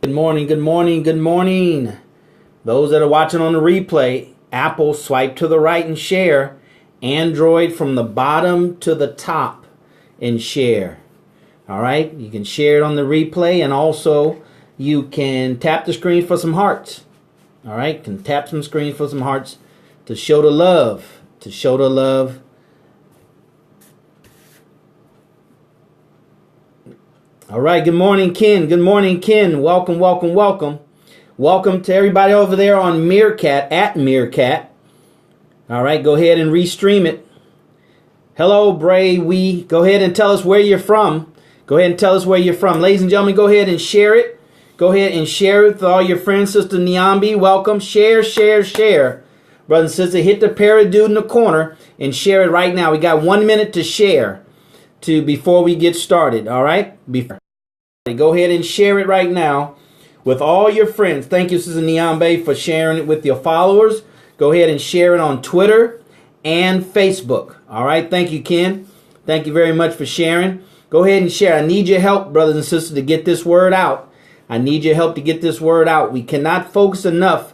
Good morning, good morning, good morning. Those that are watching on the replay, Apple, swipe to the right and share. Android, from the bottom to the top and share. All right, you can share it on the replay, and also you can tap the screen for some hearts. All right, can tap some screens for some hearts to show the love, All right, good morning, Ken. Good morning, Ken. Welcome, welcome, welcome. Welcome to everybody over there on Meerkat, at Meerkat. All right, go ahead and restream it. Hello, Bray. Go ahead and tell us where you're from. Go ahead and tell us where you're from. Ladies and gentlemen, go ahead and share it. Go ahead and share it with all your friends. Sister Nyambi, welcome. Share, share, share. Brother and sister, hit the parrot dude in the corner and share it right now. We got 1 minute to share before we get started. All right? Go ahead and share it right now with all your friends. Thank you, Sister Nyambi, for sharing it with your followers. Go ahead and share it on Twitter and Facebook. All right? Thank you, Ken. Thank you very much for sharing. Go ahead and share. I need your help, brothers and sisters, to get this word out. I need your help to get this word out. We cannot focus enough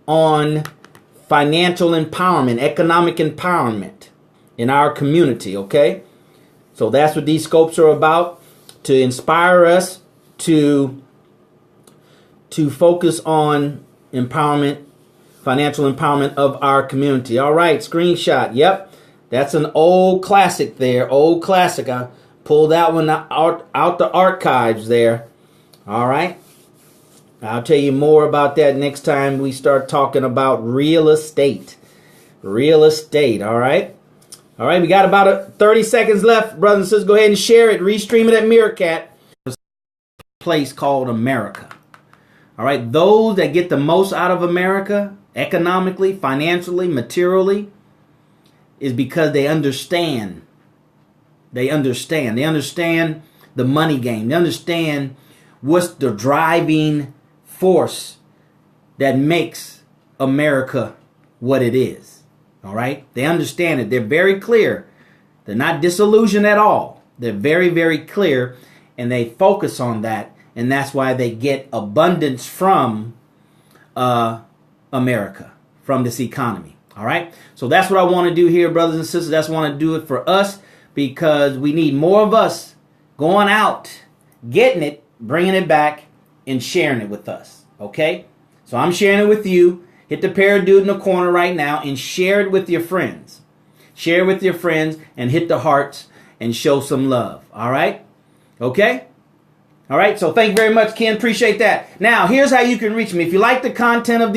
on financial empowerment, economic empowerment in our community, okay? So that's what these scopes are about, to inspire us to focus on empowerment, financial empowerment of our community. All right, screenshot. Yep, that's an old classic there, old classic. I pulled that one out the archives there. All right. I'll tell you more about that next time we start talking about real estate. Real estate, all right? All right, we got about 30 seconds left. Brothers and sisters, go ahead and share it. Restream it at Meerkat. A place called America. All right, those that get the most out of America, economically, financially, materially, is because they understand. They understand the money game. They understand what's the driving force that makes America what it is. All right? They understand it. They're very clear. They're not disillusioned at all. They're very, very clear, and they focus on that, and that's why they get abundance from America, from this economy. All right? So that's what I want to do here, brothers and sisters. That's what I want to do it for us, because we need more of us going out, getting it, bringing it back, and sharing it with us. Okay? So I'm sharing it with you. Hit the parrot dude in the corner right now and share it with your friends. Share it with your friends and hit the hearts and show some love. All right? Okay? All right. So thank you very much, Ken. Appreciate that. Now, here's how you can reach me. If you like the content of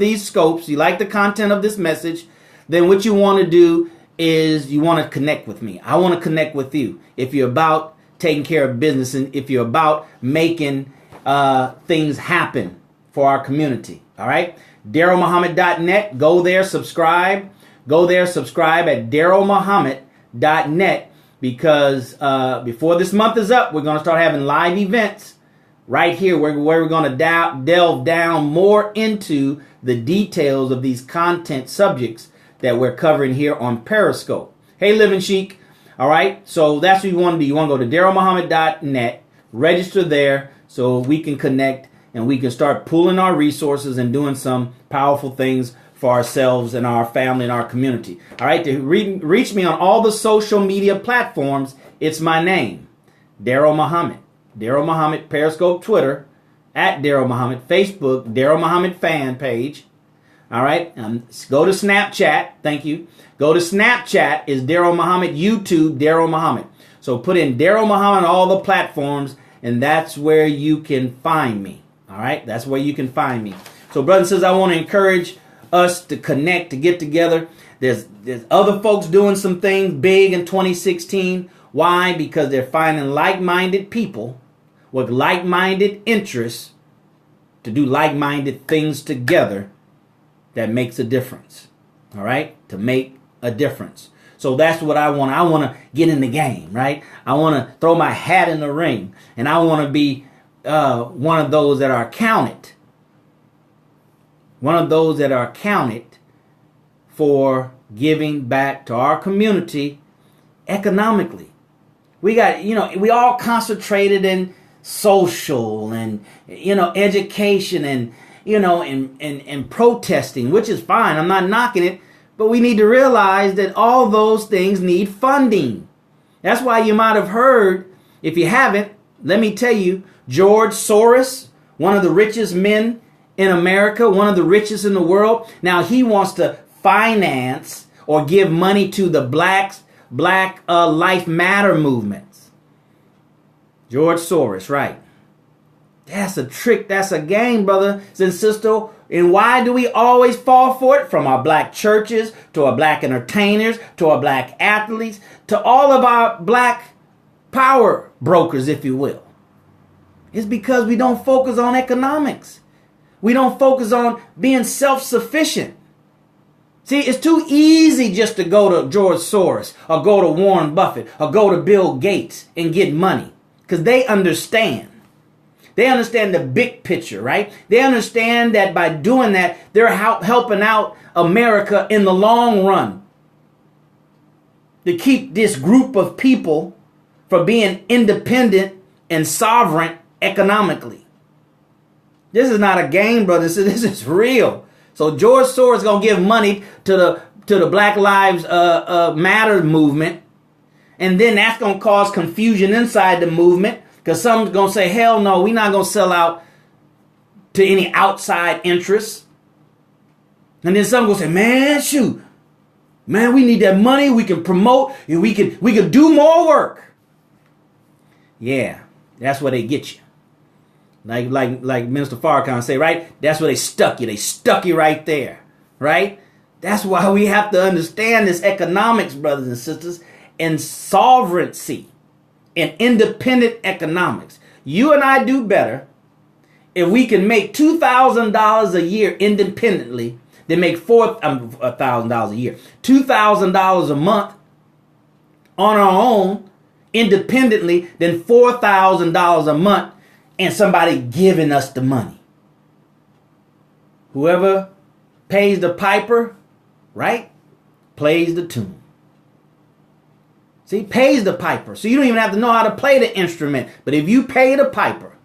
these scopes, you like the content of this message, then what you want to do is you want to connect with me. I want to connect with you. If you're about taking care of business, and if you're about making things happen for our community. All right? DarrellMuhammad.net. Go there, subscribe. Go there, subscribe at DarrellMuhammad.net, because before this month is up, we're going to start having live events right here where we're going to delve down more into the details of these content subjects that we're covering here on Periscope. Hey, Living Chic. All right, so that's what you want to do. You want to go to DarrellMuhammad.net, register there so we can connect and we can start pooling our resources and doing some powerful things for ourselves and our family and our community. All right, to reach me on all the social media platforms, it's my name, Darrell Muhammad. Darrell Muhammad, Periscope, Twitter, at Darrell Muhammad, Facebook, Darrell Muhammad fan page. All right, go to Snapchat. Thank you. Go to Snapchat is Darrell Muhammad, YouTube, Darrell Muhammad. So put in Darrell Muhammad on all the platforms, and that's where you can find me. All right, that's where you can find me. So, brothers and sisters, I want to encourage us to connect, to get together. There's other folks doing some things big in 2016. Why? Because they're finding like-minded people with like-minded interests to do like-minded things together that makes a difference. All right? To make a difference. So that's what I want. I want to get in the game, right? I want to throw my hat in the ring, and I want to be one of those that are counted. One of those that are counted for giving back to our community economically. We got, we all concentrated in social and, education and, and protesting, which is fine. I'm not knocking it. But we need to realize that all those things need funding. That's why you might have heard, if you haven't, let me tell you, George Soros, one of the richest men in America, one of the richest in the world. Now he wants to finance or give money to the Black Life Matter movements. George Soros, right. That's a trick. That's a game, brothers and sisters. And why do we always fall for it? From our black churches, to our black entertainers, to our black athletes, to all of our black power brokers, if you will. It's because we don't focus on economics. We don't focus on being self-sufficient. See, it's too easy just to go to George Soros or go to Warren Buffett or go to Bill Gates and get money because they understand. They understand the big picture, right? They understand that by doing that, they're helping out America in the long run to keep this group of people from being independent and sovereign economically. This is not a game, brother. This is real. So George Soros is going to give money to the Black Lives Matter movement. And then that's going to cause confusion inside the movement. Because some's going to say, hell no, we're not going to sell out to any outside interests. And then some going to say, man, shoot. Man, we need that money. We can promote. And we can do more work. Yeah, that's where they get you. Like Minister Farrakhan say, right? That's where they stuck you. They stuck you right there, right? That's why we have to understand this economics, brothers and sisters, and sovereignty. In independent economics. You and I do better if we can make $2,000 a year independently than make $1,000 a year. $2,000 a month on our own independently than $4,000 a month and somebody giving us the money. Whoever pays the piper, right, plays the tune. See, pays the piper. So you don't even have to know how to play the instrument. But if you pay the piper,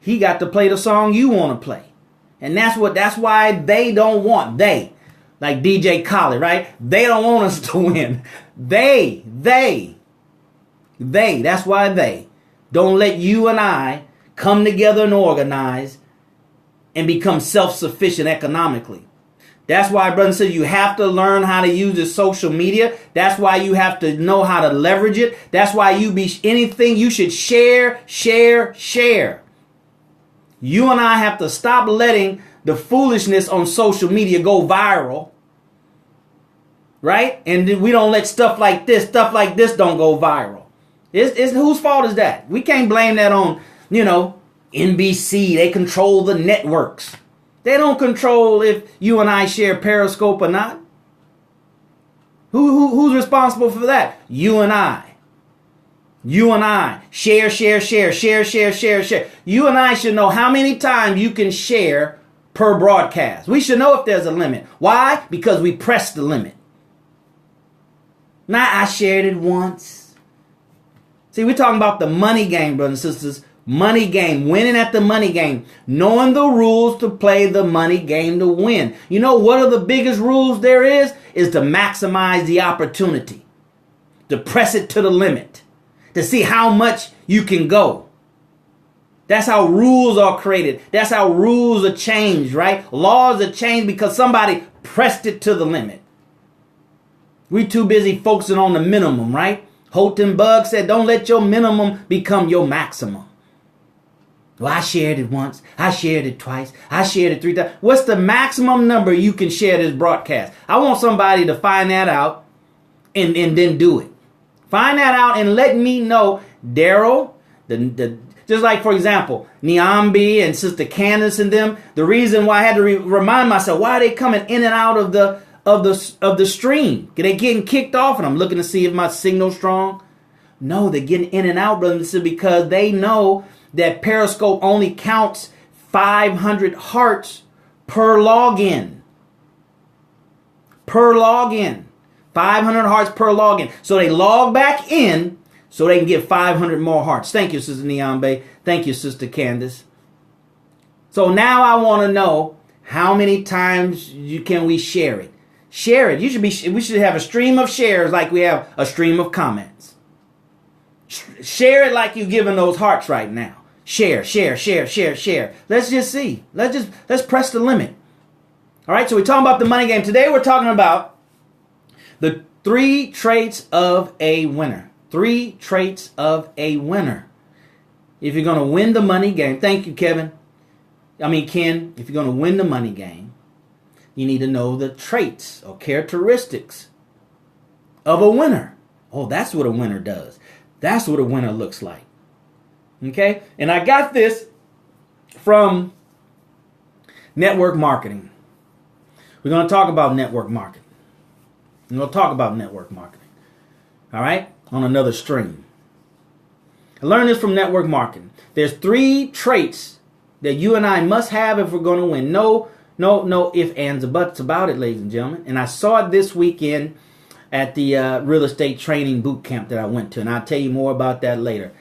he got to play the song you want to play. And that's why they don't want, like DJ Khaled, right? They don't want us to win. That's why they don't let you and I come together and organize and become self-sufficient economically. That's why, brothers and sisters, you have to learn how to use the social media. That's why you have to know how to leverage it. That's why anything you should share. You and I have to stop letting the foolishness on social media go viral. Right? And we don't let stuff like this don't go viral. It's whose fault is that? We can't blame that on, NBC. They control the networks. They don't control if you and I share Periscope or not. Who's responsible for that? You and I. You and I. Share. You and I should know how many times you can share per broadcast. We should know if there's a limit. Why? Because we press the limit. Not I shared it once. See, we're talking about the money game, brothers and sisters. Money game, winning at the money game, knowing the rules to play the money game to win. You know what are the biggest rules there is to maximize the opportunity, to press it to the limit, to see how much you can go. That's how rules are created. That's how rules are changed, right? Laws are changed because somebody pressed it to the limit. We too busy focusing on the minimum, right? Holton Bug said, don't let your minimum become your maximum. Well, I shared it once. I shared it twice. I shared it 3 times. What's the maximum number you can share this broadcast? I want somebody to find that out and then do it. Find that out and let me know, Darrell, just like, for example, Niambi and Sister Candace and them, the reason why I had to remind myself, why are they coming in and out of the stream? Are they getting kicked off? And I'm looking to see if my signal's strong. No, they're getting in and out, brothers, because they know that Periscope only counts 500 hearts per login. 500 hearts per login. So they log back in so they can get 500 more hearts. Thank you, Sister Neon Bay. Thank you, Sister Candace. So now I want to know how many times can we share it. Share it. We should have a stream of shares like we have a stream of comments. Share it like you're giving those hearts right now. Share, share, share, share, share. Let's just see. Let's press the limit. All right, so we're talking about the money game. Today we're talking about the 3 traits of a winner. 3 traits of a winner. If you're going to win the money game, thank you, Ken. If you're going to win the money game, you need to know the traits or characteristics of a winner. Oh, that's what a winner does. That's what a winner looks like. Okay? And I got this from network marketing. We're going to talk about network marketing. We're going to talk about network marketing. All right? On another stream. I learned this from network marketing. There's 3 traits that you and I must have if we're going to win. No ifs, ands, or buts about it, ladies and gentlemen. And I saw it this weekend at the real estate training boot camp that I went to. And I'll tell you more about that later.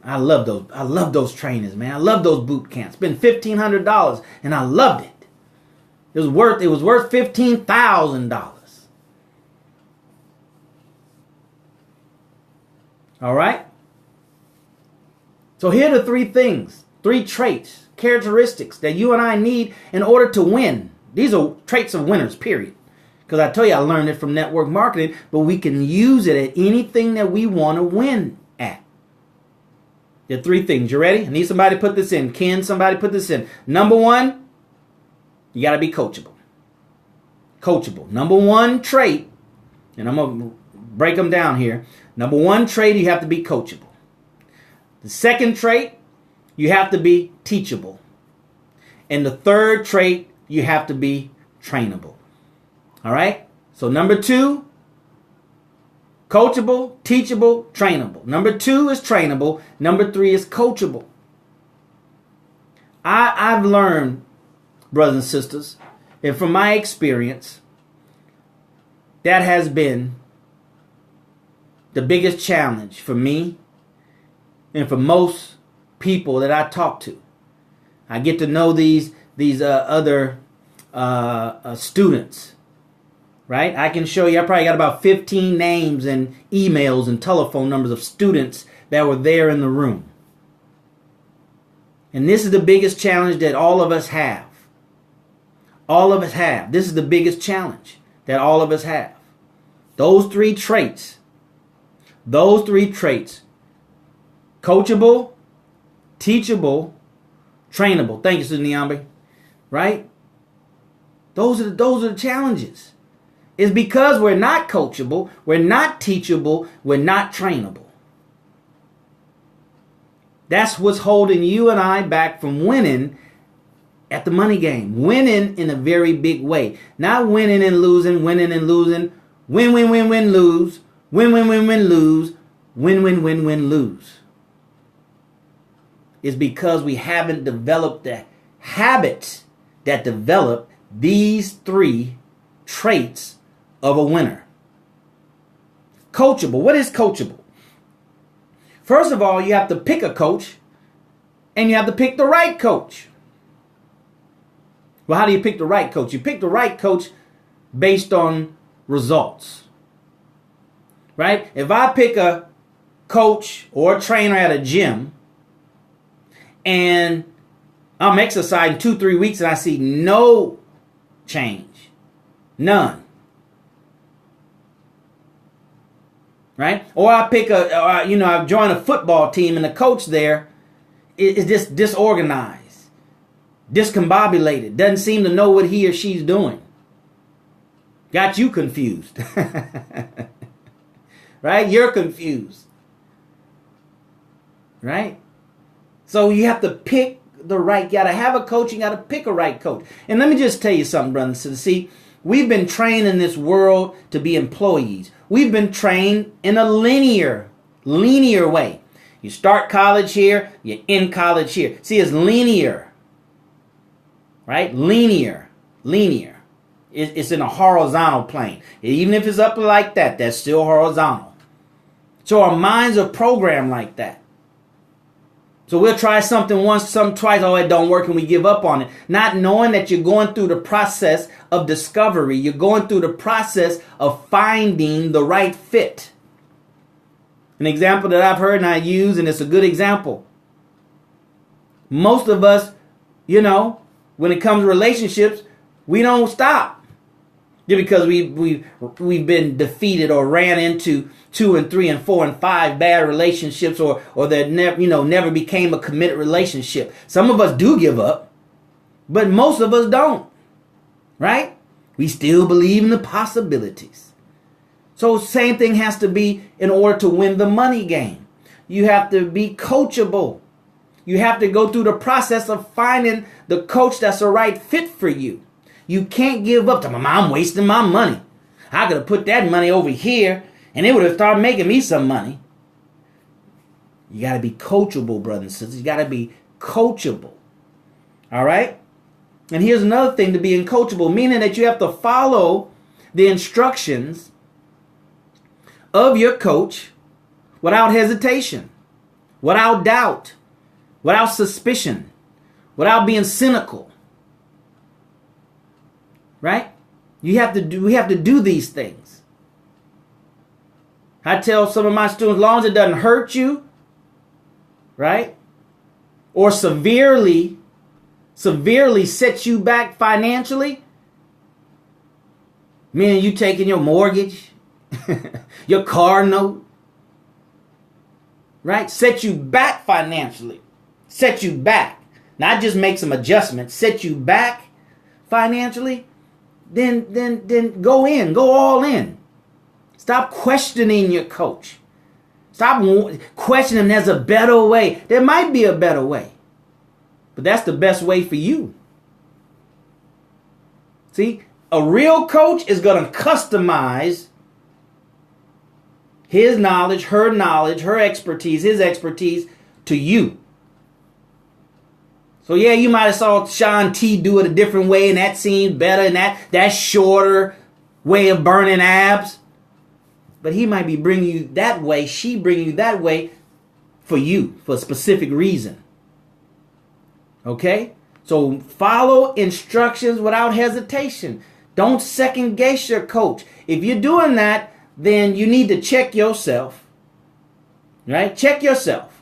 I love those trainers, man. I love those boot camps. Spent $1,500 and I loved it. It was worth $15,000. All right? So here are the 3 things, 3 traits, characteristics that you and I need in order to win. These are traits of winners, period. Because I tell you, I learned it from network marketing, but we can use it at anything that we want to win at. There are 3 things. You ready? I need somebody to put this in. Ken, somebody put this in. Number 1, you got to be coachable. Coachable. Number 1 trait, and I'm going to break them down here. Number 1 trait, you have to be coachable. The second trait, you have to be teachable. And the third trait, you have to be trainable. All right? So number 2, coachable, teachable, trainable. Number 2 is trainable. Number 3 is coachable. I've learned, brothers and sisters, and from my experience, that has been the biggest challenge for me and for most people that I talk to. I get to know these other students, right? I can show you, I probably got about 15 names and emails and telephone numbers of students that were there in the room. And this is the biggest challenge that all of us have. All of us have. This is the biggest challenge that all of us have. Those 3 traits. Coachable, teachable, trainable. Thank you, Sister Nyambe. Right? Those are the challenges. It's because we're not coachable, we're not teachable, we're not trainable. That's what's holding you and I back from winning at the money game. Winning in a very big way. Not winning and losing, winning and losing. Win, win, win, win, lose. Win, win, win, win, lose. Win, win, win, win, lose. It's because we haven't developed the habits that develop these 3 traits of a winner. Coachable. What is coachable? First of all, you have to pick a coach, and you have to pick the right coach. Well, how do you pick the right coach? You pick the right coach based on results. Right? If I pick a coach or a trainer at a gym, and I'm exercising 2-3 weeks and I see no change, none. Right? Or I pick I've joined a football team and the coach there is just disorganized, discombobulated, doesn't seem to know what he or she's doing. Got you confused. Right? You're confused. Right? So you have to pick the right, you got to have a coach, you got to pick a right coach. And let me just tell you something, brothers and sisters. See, we've been trained in this world to be employees. We've been trained in a linear way. You start college here, you end college here. See, it's linear. Right? Linear. It's in a horizontal plane. Even if it's up like that, that's still horizontal. So our minds are programmed like that. So we'll try something once, something twice, oh, it don't work, and we give up on it. Not knowing that you're going through the process of discovery. You're going through the process of finding the right fit. An example that I've heard and I use, and it's a good example. Most of us, when it comes to relationships, we don't stop. Just because we've been defeated or ran into 2 and 3 and 4 and 5 bad relationships, or that never became a committed relationship. Some of us do give up, but most of us don't. Right? We still believe in the possibilities. So same thing has to be in order to win the money game. You have to be coachable. You have to go through the process of finding the coach that's the right fit for you. You can't give up to I'm wasting my money. I could have put that money over here and it would have started making me some money. You got to be coachable, brothers and sisters. You got to be coachable. All right? And here's another thing to being coachable, meaning that you have to follow the instructions of your coach without hesitation, without doubt, without suspicion, without being cynical. Right? We have to do these things. I tell some of my students, as long as it doesn't hurt you, right? Or severely sets you back financially, meaning you taking your mortgage, your car note, right? Set you back financially. Set you back. Not just make some adjustments. Set you back financially. Then go all in. Stop questioning your coach. Stop questioning there's a better way. There might be a better way, but that's the best way for you. See, a real coach is going to customize his knowledge, her expertise, his expertise to you. So yeah, you might have saw Sean T do it a different way, and that seems better, and that shorter way of burning abs. But he might be bringing you that way, she bringing you that way for you, for a specific reason. Okay? So follow instructions without hesitation. Don't second guess your coach. If you're doing that, then you need to check yourself. Right? Check yourself.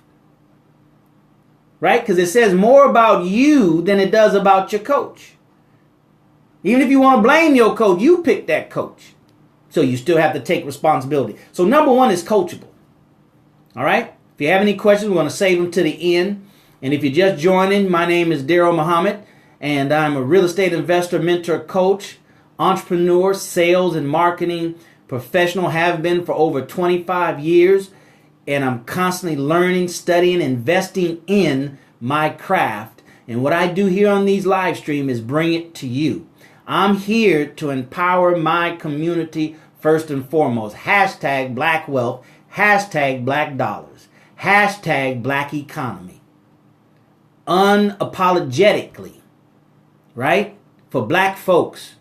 Right? Because it says more about you than it does about your coach. Even if you want to blame your coach, you pick that coach. So you still have to take responsibility. So number one is coachable. All right? If you have any questions, we want to save them to the end. And if you're just joining, my name is DarrellMuhammad, and I'm a real estate investor, mentor, coach, entrepreneur, sales and marketing professional, have been for over 25 years. And I'm constantly learning, studying, investing in my craft. And what I do here on these live streams is bring it to you. I'm here to empower my community first and foremost. Hashtag Black Wealth. Hashtag Black Dollars. Hashtag Black Economy. Unapologetically. Right? For black folks.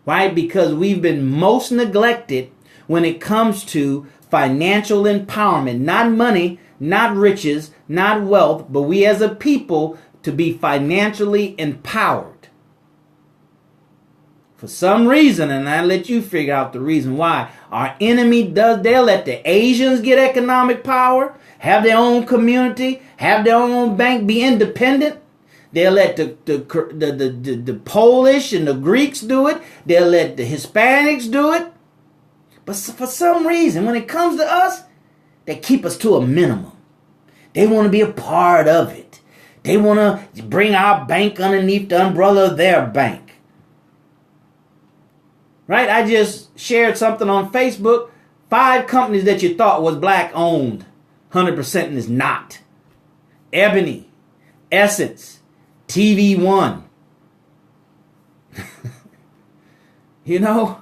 Right? Because we've been most neglected when it comes to financial empowerment, not money, not riches, not wealth, but we as a people to be financially empowered. For some reason, and I let you figure out the reason why, our enemy they'll let the Asians get economic power, have their own community, have their own bank, be independent. They'll let the Polish and the Greeks do it. They'll let the Hispanics do it. But for some reason, when it comes to us, they keep us to a minimum. They want to be a part of it. They want to bring our bank underneath the umbrella of their bank. Right? I just shared something on Facebook. 5 companies that you thought was black owned. 100% and is not. Ebony, Essence, TV One. You know?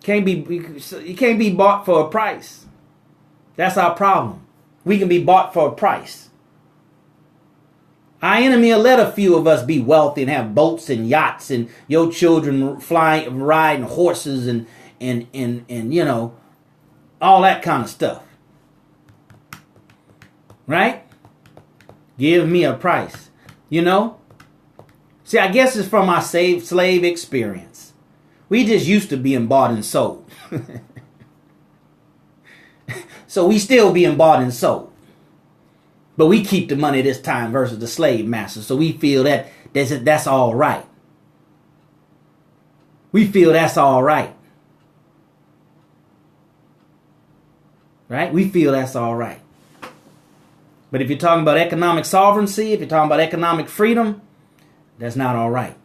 You can't be bought for a price. That's our problem. We can be bought for a price. Our enemy will let a few of us be wealthy and have boats and yachts, and your children riding horses and all that kind of stuff. Right? Give me a price. You know? See, I guess it's from our slave experience. We just used to being bought and sold. So we still being bought and sold. But we keep the money this time versus the slave master. So we feel that that's all right. We feel that's all right. Right? We feel that's all right. But if you're talking about economic sovereignty, if you're talking about economic freedom, that's not all right.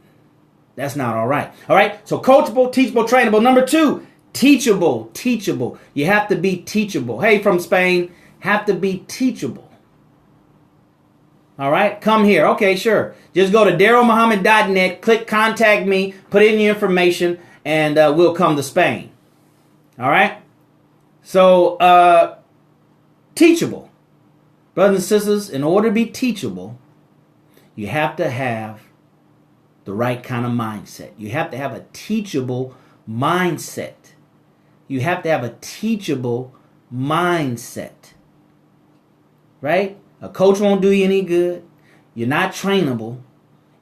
That's not all right. All right? So coachable, teachable, trainable. Number 2, teachable. Teachable. You have to be teachable. Hey, from Spain, have to be teachable. All right? Come here. Okay, sure. Just go to DarrellMuhammad.net, click contact me, put in your information, and we'll come to Spain. All right? So, teachable. Brothers and sisters, in order to be teachable, you have to have the right kind of mindset. You have to have a teachable mindset. You have to have a teachable mindset. Right? A coach won't do you any good. You're not trainable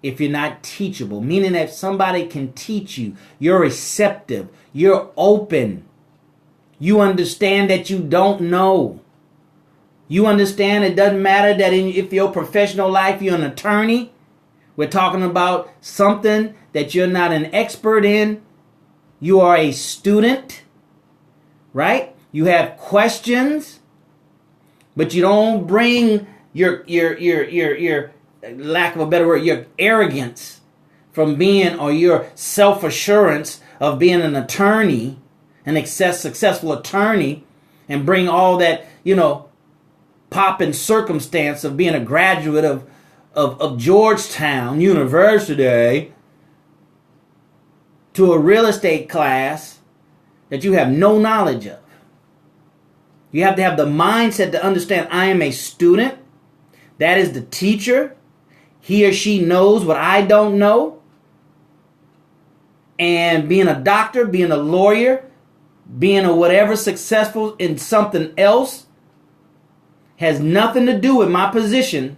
if you're not teachable, meaning that somebody can teach you. You're receptive. You're open. You understand that you don't know. You understand it doesn't matter that if your professional life, you're an attorney. We're talking about something that you're not an expert in. You are a student, right? You have questions, but you don't bring your lack of a better word, your arrogance from being, or your self-assurance of being an attorney, an successful attorney, and bring all that, pop and circumstance of being a graduate of Georgetown University to a real estate class that you have no knowledge of. You have to have the mindset to understand I am a student. That is the teacher. He or she knows what I don't know. And being a doctor, being a lawyer, being a whatever successful in something else has nothing to do with my position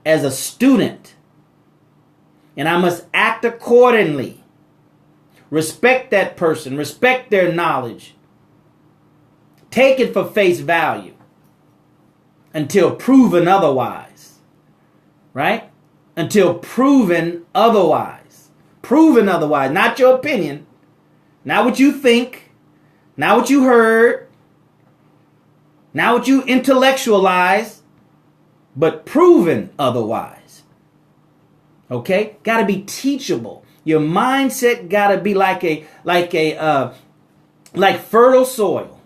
as a student. And I must act accordingly. Respect that person. Respect their knowledge. Take it for face value until proven otherwise. Right? Until proven otherwise. Proven otherwise. Not your opinion. Not what you think. Not what you heard. Not what you intellectualize. But proven otherwise. Okay? Got to be teachable. Your mindset got to be like fertile soil.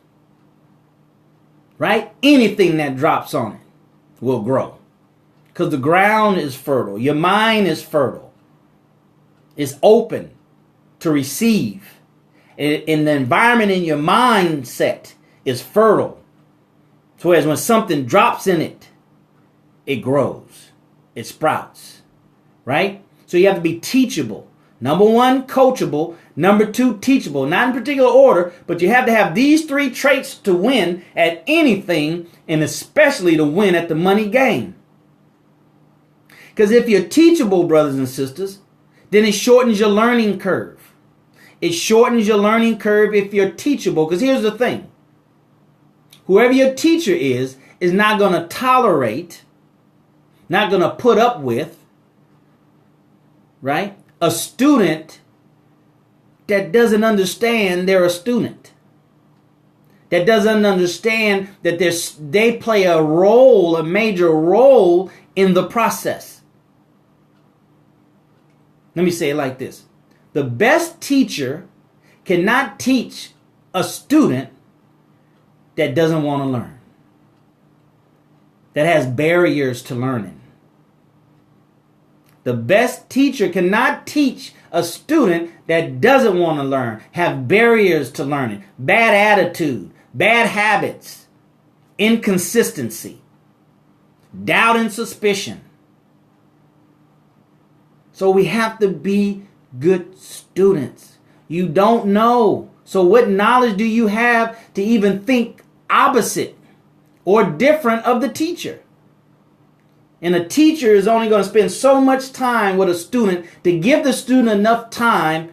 Right? Anything that drops on it will grow. Because the ground is fertile. Your mind is fertile. It's open to receive. And the environment in your mindset is fertile. So as when something drops in it, it grows. It sprouts. Right? So you have to be teachable. Number 1, coachable. Number 2, teachable. Not in particular order, but you have to have these 3 traits to win at anything, and especially to win at the money game. Because if you're teachable, brothers and sisters, then it shortens your learning curve. It shortens your learning curve if you're teachable. Because here's the thing. Whoever your teacher is not going to tolerate, not going to put up with, right? A student that doesn't understand they're a student. That doesn't understand that they play a role, a major role in the process. Let me say it like this. The best teacher cannot teach a student that doesn't want to learn. That has barriers to learning. The best teacher cannot teach a student that doesn't want to learn, have barriers to learning, bad attitude, bad habits, inconsistency, doubt and suspicion. So we have to be good students. You don't know. So what knowledge do you have to even think opposite or different of the teacher. And a teacher is only going to spend so much time with a student to give the student enough time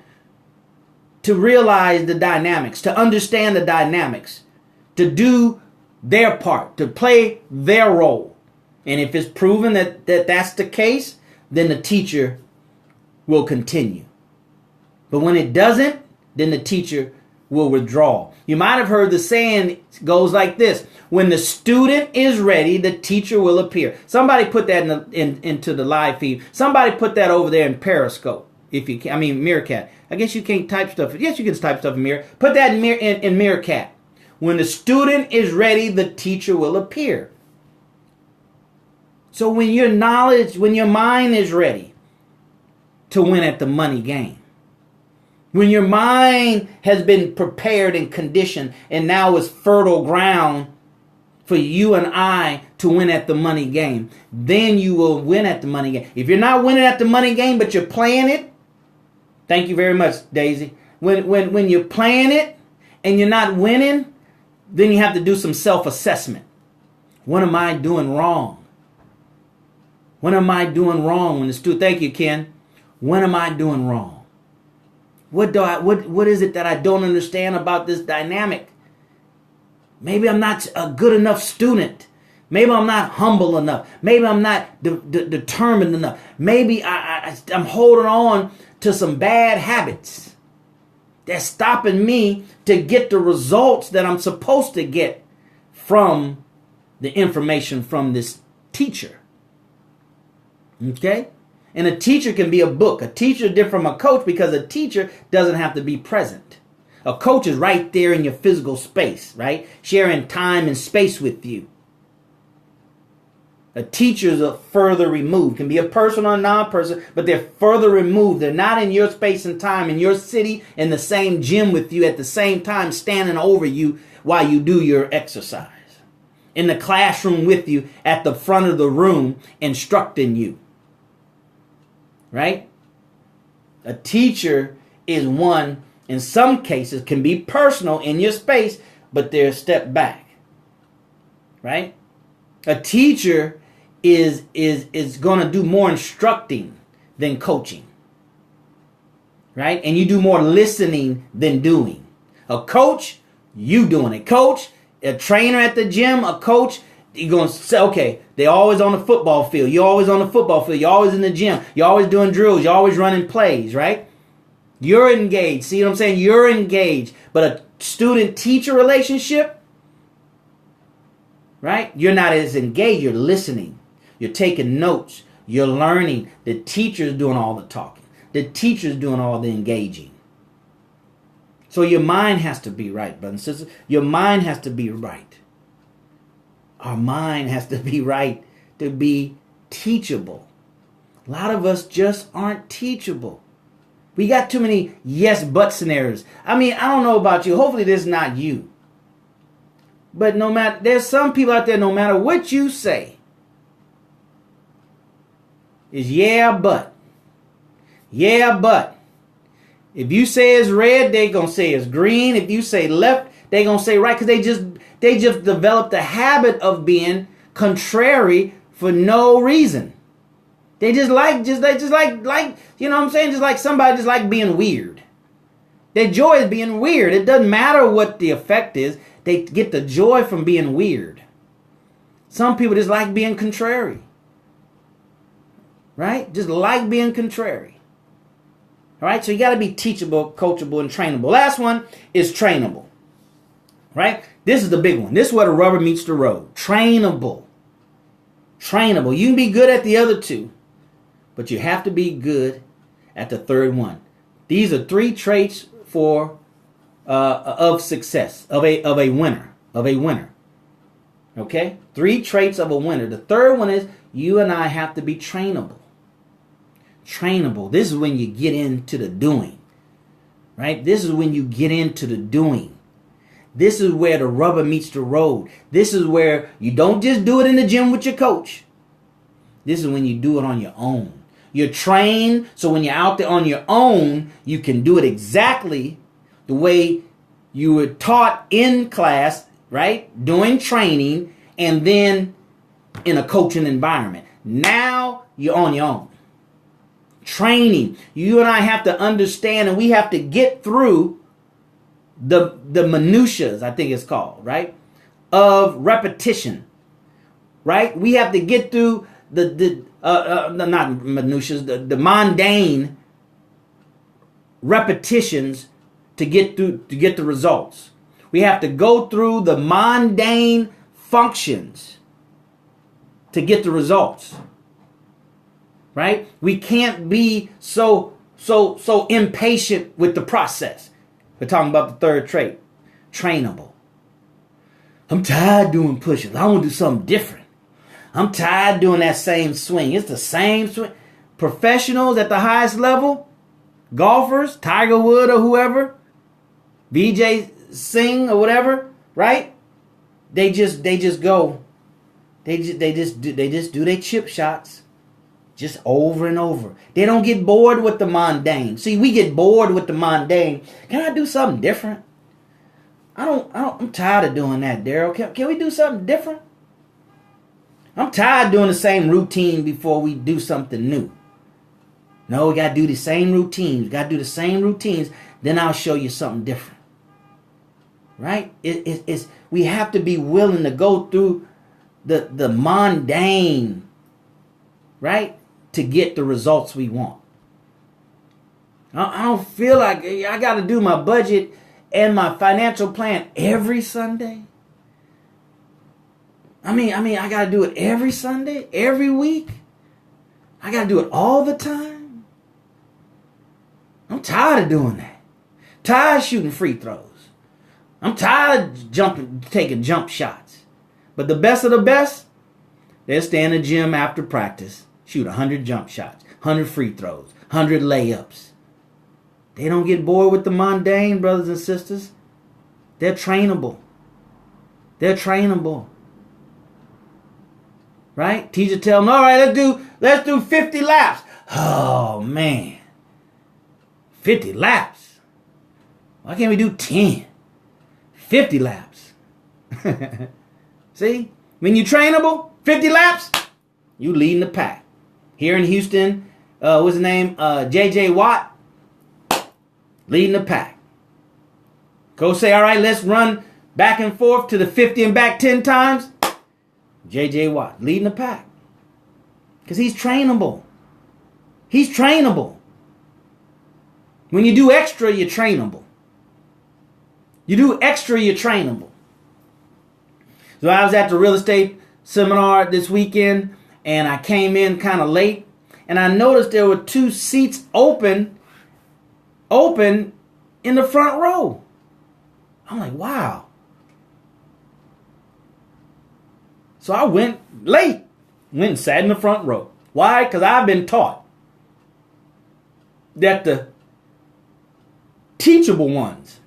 to realize the dynamics, to understand the dynamics, to do their part, to play their role. And if it's proven that that's the case, then the teacher will continue. But when it doesn't, then the teacher will withdraw. You might have heard the saying goes like this: when the student is ready, the teacher will appear. Somebody put that into the live feed. Somebody put that over there in Periscope. If you can, Meerkat. I guess you can't type stuff. Yes, you can type stuff in Mirror. Put that in Meerkat. When the student is ready, the teacher will appear. So when your mind is ready to win at the money game, when your mind has been prepared and conditioned and now is fertile ground for you and I to win at the money game, then you will win at the money game. If you're not winning at the money game, but you're playing it, thank you very much, Daisy. When you're playing it and you're not winning, then you have to do some self-assessment. What am I doing wrong? What am I doing wrong? Thank you, Ken. What am I doing wrong? What is it that I don't understand about this dynamic? Maybe I'm not a good enough student. Maybe I'm not humble enough. Maybe I'm not determined enough. Maybe I'm holding on to some bad habits that's stopping me to get the results that I'm supposed to get from the information from this teacher. Okay? And a teacher can be a book. A teacher is different from a coach because a teacher doesn't have to be present. A coach is right there in your physical space, right? Sharing time and space with you. A teacher is further removed. Can be a person or a non-person, but they're further removed. They're not in your space and time, in your city, in the same gym with you at the same time, standing over you while you do your exercise. In the classroom with you at the front of the room, instructing you. Right? A teacher is one, in some cases, can be personal in your space, but they're a step back. Right? A teacher is going to do more instructing than coaching. Right? And you do more listening than doing. A coach, you doing it. Coach, a trainer at the gym, a coach, you're going to say, okay, they're always on the football field. You're always on the football field. You're always in the gym. You're always doing drills. You're always running plays, right? You're engaged. See what I'm saying? You're engaged. But a student-teacher relationship, right? You're not as engaged. You're listening. You're taking notes. You're learning. The teacher's doing all the talking. The teacher's doing all the engaging. So your mind has to be right, brothers and sisters. Your mind has to be right. Our mind has to be right to be teachable. A lot of us just aren't teachable. We got too many yes, but scenarios. I don't know about you. Hopefully this is not you. But there's some people out there, no matter what you say, is yeah, but. Yeah, but. If you say it's red, they're going to say it's green. If you say left, they're going to say right, because they just developed the habit of being contrary for no reason. They just like, you know what I'm saying? Just like somebody just like being weird. Their joy is being weird. It doesn't matter what the effect is. They get the joy from being weird. Some people just like being contrary. Right? Just like being contrary. All right? So you got to be teachable, coachable, and trainable. Last one is trainable. Right? This is the big one. This is where the rubber meets the road. Trainable. Trainable. You can be good at the other two, but you have to be good at the third one. These are 3 traits of success, of a winner. Okay? 3 traits of a winner. The third one is you and I have to be trainable. Trainable. This is when you get into the doing. Right? This is when you get into the doing. This is where the rubber meets the road. This is where you don't just do it in the gym with your coach. This is when you do it on your own. You're trained, so when you're out there on your own, you can do it exactly the way you were taught in class right? Doing training and then in a coaching environment. Now you're on your own. Training. You and I have to understand, and we have to get through the minutiae, I think it's called, right? Of repetition, right? We have to get through not minutiae, the mundane repetitions to get the results. We have to go through the mundane functions to get the results. Right? We can't be so impatient with the process. We're talking about the third trait, trainable. I'm tired doing push-ups. I want to do something different. I'm tired doing that same swing. It's the same swing. Professionals at the highest level, golfers, Tiger Woods or whoever, VJ Singh or whatever, right? They just go. They just do their chip shots. Just over and over. They don't get bored with the mundane. See, we get bored with the mundane. Can I do something different? I'm tired of doing that, Darrell. Can we do something different? I'm tired of doing the same routine before we do something new. No, we got to do the same routines. We got to do the same routines. Then I'll show you something different. Right? We have to be willing to go through the mundane, right? To get the results we want. I don't feel like I got to do my budget and my financial plan every Sunday. I mean, I got to do it every Sunday, every week. I got to do it all the time. I'm tired of doing that. Tired of shooting free throws. I'm tired of taking jump shots. But the best of the best, they'll stay in the gym after practice. Shoot 100 jump shots, 100 free throws, 100 layups. They don't get bored with the mundane, brothers and sisters. They're trainable. They're trainable. Right? Teacher tell them, all right, let's do 50 laps. Oh, man. 50 laps. Why can't we do 10? 50 laps. See? When you're trainable, 50 laps, you leading the pack. Here in Houston, what's his name? J.J. Watt, leading the pack. Coach say, all right, let's run back and forth to the 50 and back 10 times. J.J. Watt, leading the pack. Because he's trainable. He's trainable. When you do extra, you're trainable. You do extra, you're trainable. So I was at the real estate seminar this weekend, and I came in kind of late, and I noticed there were 2 seats open in the front row. I'm like, wow. So I went late, went and sat in the front row. Why? Because I've been taught that the teachable ones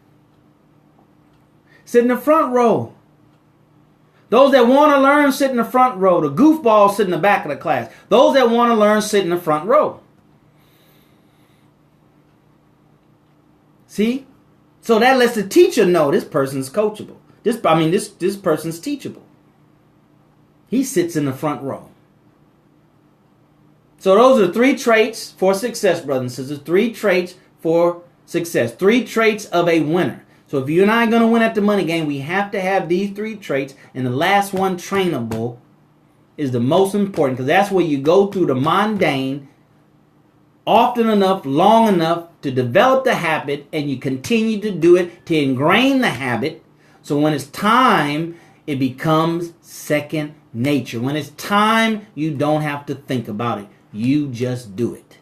sit in the front row. Those that want to learn sit in the front row. The goofballs sit in the back of the class. Those that want to learn sit in the front row. See? So that lets the teacher know this person's coachable. This person's teachable. He sits in the front row. So those are 3 traits for success, brothers and sisters. 3 traits for success. 3 traits of a winner. So if you and I are going to win at the money game, we have to have these 3 traits. And the last one, trainable, is the most important. Because that's where you go through the mundane often enough, long enough to develop the habit. And you continue to do it to ingrain the habit. So when it's time, it becomes second nature. When it's time, you don't have to think about it. You just do it.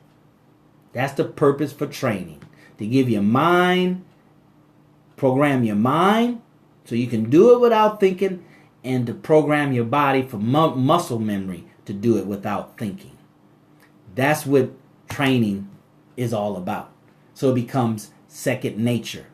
That's the purpose for training. To give your mind, program your mind so you can do it without thinking, and to program your body for muscle memory to do it without thinking. That's what training is all about. So it becomes second nature.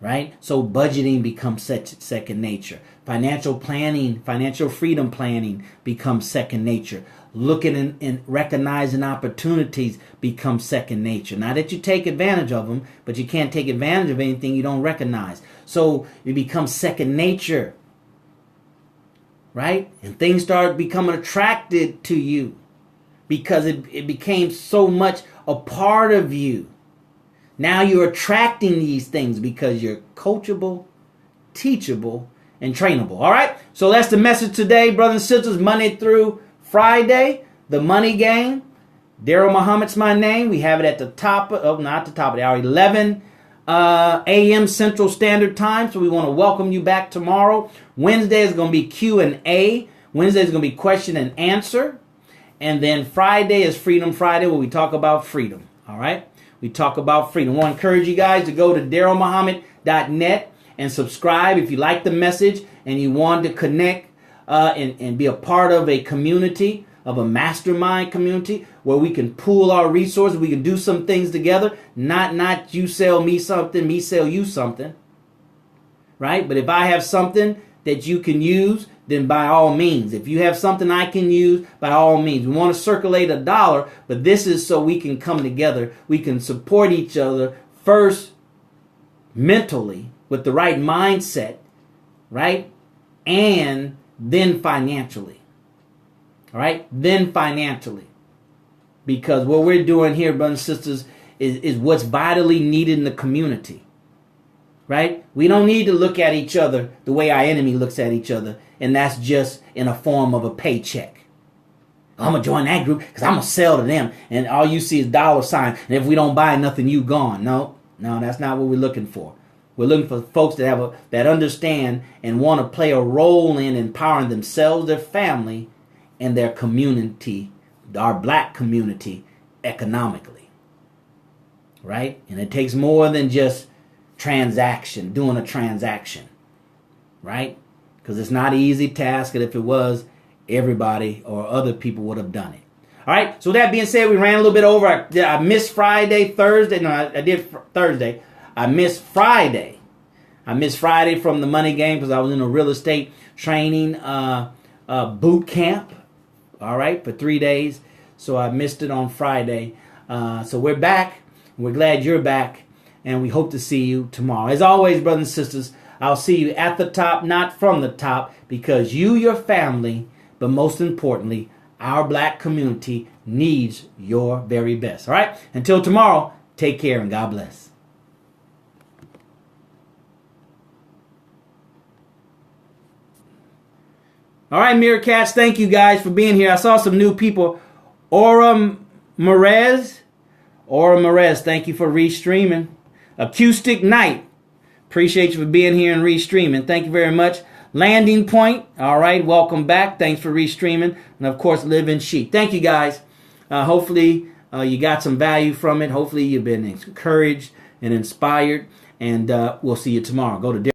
Right? So budgeting becomes second nature. Financial planning, financial freedom planning becomes second nature. looking and recognizing opportunities becomes second nature. Not that you take advantage of them, but you can't take advantage of anything you don't recognize. So it becomes second nature, right? And things start becoming attracted to you because it became so much a part of you. Now you're attracting these things because you're coachable, teachable, and trainable. All right? So that's the message today, brothers and sisters. Monday through Friday, the money game. Darrell Muhammad's my name. We have it at the top of, not the top of the hour, 11 a.m. Central Standard Time. So we want to welcome you back tomorrow. Wednesday is going to be Q&A. Wednesday is going to be question and answer. And then Friday is Freedom Friday, where we talk about freedom. All right? We talk about freedom. I want to encourage you guys to go to DarrellMuhammad.net and subscribe if you like the message and you want to connect and be a part of a community, of a mastermind community where we can pool our resources. We can do some things together. Not you sell me something, me sell you something. Right? But if I have something that you can use, then by all means. If you have something I can use, by all means. We want to circulate $1, but this is so we can come together. We can support each other first mentally with the right mindset, right? And then financially. All right? Then financially. Because what we're doing here, brothers and sisters, is what's vitally needed in the community. Right? We don't need to look at each other the way our enemy looks at each other, and that's just in a form of a paycheck. I'm going to join that group because I'm going to sell to them, and all you see is $sign, and if we don't buy nothing, you gone. No, that's not what we're looking for. We're looking for folks that understand and want to play a role in empowering themselves, their family, and their community, our black community, economically. Right? And it takes more than just doing a transaction, right? Because it's not an easy task, and if it was, everybody or other people would have done it. All right, so that being said, we ran a little bit over. I missed Thursday. I did Thursday. I missed Friday. From the money game because I was in a real estate training boot camp, all right, for 3 days. So I missed it on Friday. So we're back. We're glad you're back. And we hope to see you tomorrow. As always, brothers and sisters, I'll see you at the top, not from the top, because you, your family, but most importantly, our black community needs your very best. All right? Until tomorrow, take care and God bless. All right, Meerkats, thank you guys for being here. I saw some new people. Aura Merez, thank you for restreaming. Acoustic Night, appreciate you for being here and restreaming. Thank you very much. Landing Point, all right, welcome back. Thanks for restreaming. And of course, Live in Chic. Thank you guys. Hopefully you got some value from it. Hopefully you've been encouraged and inspired. And we'll see you tomorrow. Go to